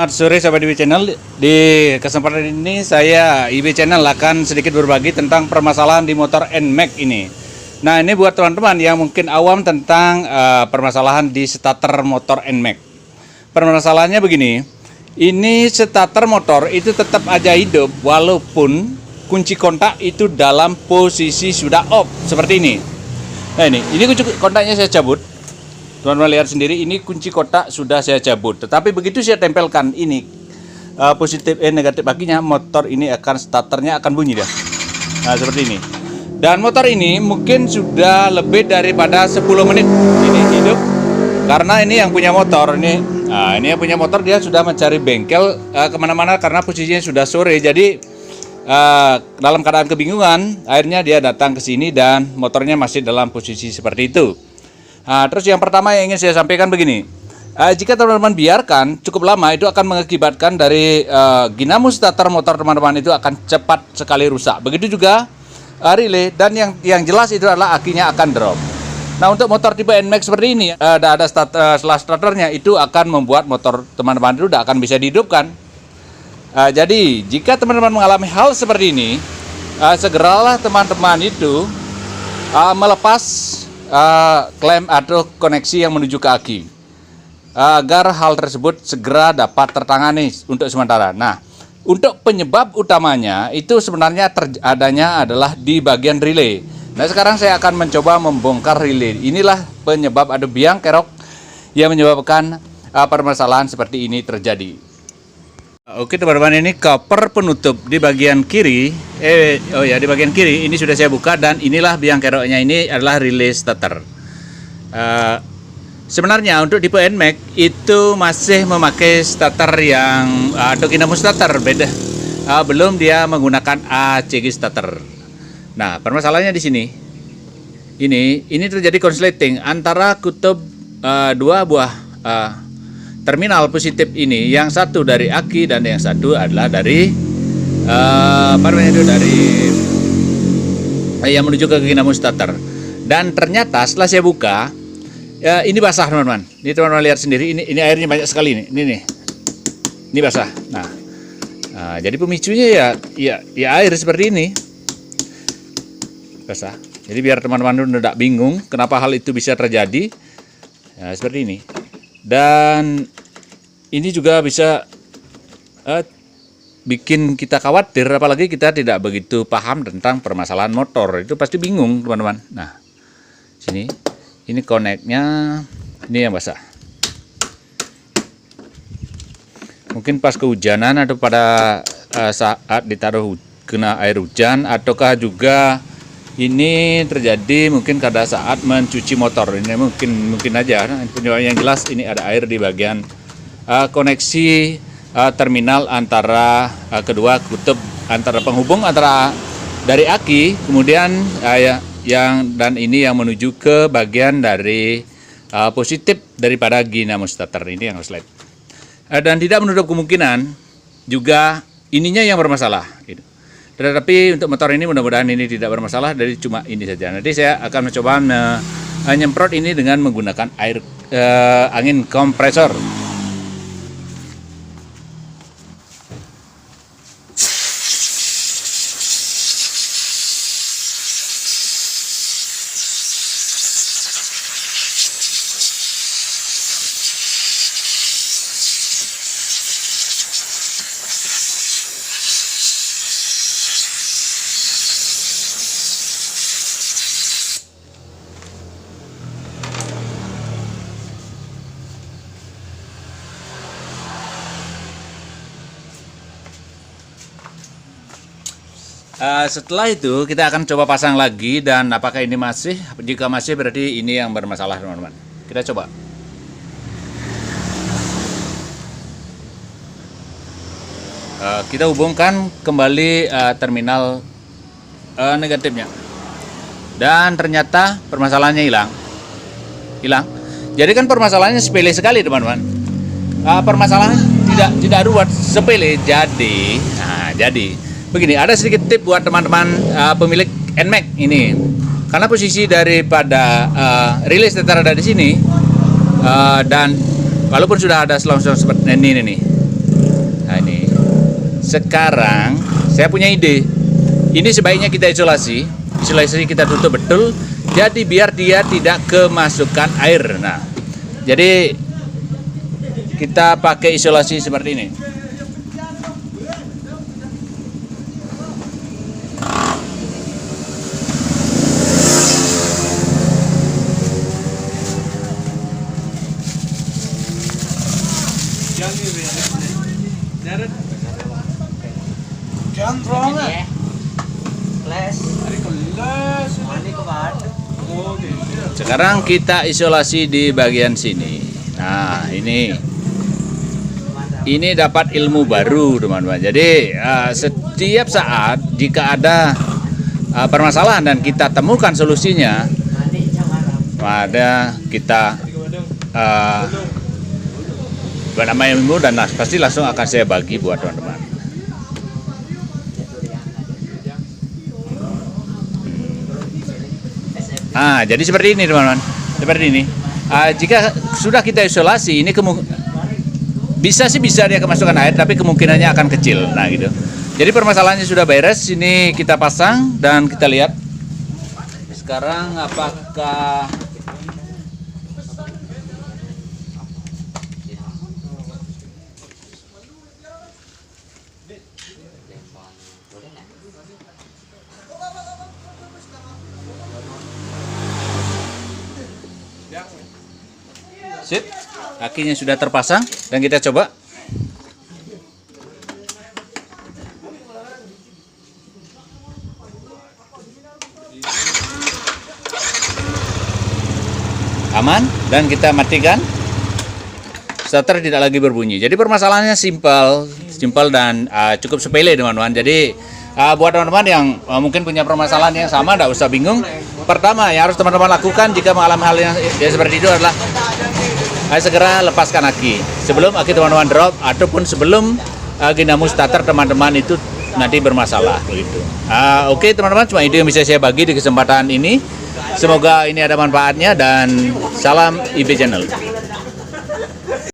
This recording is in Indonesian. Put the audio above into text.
Selamat sore sahabat IB Channel. Di kesempatan ini saya IB Channel akan sedikit berbagi tentang permasalahan di motor NMAX ini. Nah, ini buat teman-teman yang mungkin awam tentang permasalahan di starter motor NMAX. Permasalahannya begini, ini starter motor itu tetap aja hidup walaupun kunci kontak itu dalam posisi sudah off seperti ini. Nah, ini kunci kontaknya saya cabut. Teman-teman lihat sendiri, ini kunci kotak sudah saya cabut. Tetapi begitu saya tempelkan ini positif negatif akinya, motor ini starternya akan bunyi dia. Nah, seperti ini. Dan motor ini mungkin sudah lebih daripada 10 menit ini hidup. Karena ini yang punya motor ini. Nah, ini yang punya motor dia sudah mencari bengkel kemana-mana karena posisinya sudah sore. Jadi dalam keadaan kebingungan, akhirnya dia datang ke sini dan motornya masih dalam posisi seperti itu. Nah, terus yang pertama yang ingin saya sampaikan begini, jika teman-teman biarkan cukup lama itu akan mengakibatkan dari dinamo starter motor teman-teman itu akan cepat sekali rusak. Begitu juga relay, dan yang jelas itu adalah akinya akan drop. Nah, untuk motor tipe NMAX seperti ini, ada starternya itu akan membuat motor teman-teman itu tidak akan bisa dihidupkan. Jadi jika teman-teman mengalami hal seperti ini, segeralah teman-teman itu melepas klem atau koneksi yang menuju ke aki agar hal tersebut segera dapat tertangani untuk sementara. Nah, untuk penyebab utamanya itu sebenarnya adanya adalah di bagian relay. Nah, sekarang saya akan mencoba membongkar relay. Inilah penyebab ada biang kerok yang menyebabkan permasalahan seperti ini terjadi. Oke teman-teman, ini cover penutup di bagian kiri. Di bagian kiri ini sudah saya buka, dan inilah biang keroknya. Ini adalah relay starter. Sebenarnya untuk tipe NMAX itu masih memakai starter yang atau dinamo starter, beda. Belum dia menggunakan ACG starter. Nah, permasalahannya di sini. Ini terjadi konsleting antara kutub dua buah terminal positif ini, yang satu dari aki dan yang satu adalah dari yang menuju ke dinamo starter. Dan ternyata setelah saya buka, ini basah teman-teman. Ini teman-teman lihat sendiri, ini airnya banyak sekali ini basah. Nah, jadi pemicunya ya air seperti ini basah. Jadi biar teman-teman tidak bingung kenapa hal itu bisa terjadi, seperti ini. Dan ini juga bisa bikin kita khawatir, apalagi kita tidak begitu paham tentang permasalahan motor. Itu pasti bingung teman-teman. Nah, sini ini koneknya, ini yang basah. Mungkin pas kehujanan atau pada saat ditaruh kena air hujan, ataukah juga ini terjadi mungkin pada saat mencuci motor. Ini mungkin aja. Yang jelas ini ada air di bagian koneksi terminal antara kedua kutub, antara penghubung antara dari aki, kemudian dan ini yang menuju ke bagian dari positif daripada dinamo starter ini yang harus lihat. Dan tidak menutup kemungkinan juga ininya yang bermasalah gitu. Tetapi untuk motor ini mudah-mudahan ini tidak bermasalah, dari cuma ini saja. Nanti saya akan mencoba menyemprot ini dengan menggunakan angin kompresor. Setelah itu kita akan coba pasang lagi, dan apakah ini jika masih berarti ini yang bermasalah teman-teman. Kita coba. Kita hubungkan kembali terminal negatifnya, dan ternyata permasalahannya hilang. Jadi kan permasalahannya sepele sekali teman-teman. Permasalahan tidak ruwet, sepele. Jadi begini, ada sedikit tip buat teman-teman pemilik NMAX ini. Karena posisi daripada relay starter ada di sini, dan walaupun sudah ada selang-selang seperti ini nih, Nah ini, sekarang saya punya ide. Ini sebaiknya kita isolasi kita tutup betul. Jadi biar dia tidak kemasukan air. Nah, jadi kita pakai isolasi seperti ini. Sekarang kita isolasi di bagian sini. Nah, ini dapat ilmu baru, teman-teman. Jadi setiap saat jika ada permasalahan dan kita temukan solusinya, ada kita namanya ilmu dan pasti langsung akan saya bagi buat teman-teman. Jadi seperti ini teman-teman, seperti ini. Jika sudah kita isolasi, ini bisa dia kemasukan air, tapi kemungkinannya akan kecil. Nah gitu. Jadi permasalahannya sudah beres. Ini kita pasang dan kita lihat. Sekarang apakah sip, kakinya sudah terpasang dan kita coba. Aman dan kita matikan. Starter tidak lagi berbunyi. Jadi permasalahannya simpel dan cukup sepele teman-teman. Jadi buat teman-teman yang mungkin punya permasalahan yang sama, tidak usah bingung. Pertama yang harus teman-teman lakukan jika mengalami hal yang seperti itu adalah segera lepaskan aki sebelum aki teman-teman drop ataupun sebelum dinamo starter teman-teman itu nanti bermasalah begitu. Oke teman-teman, cuma itu yang bisa saya bagi di kesempatan ini. Semoga ini ada manfaatnya dan salam IB Channel.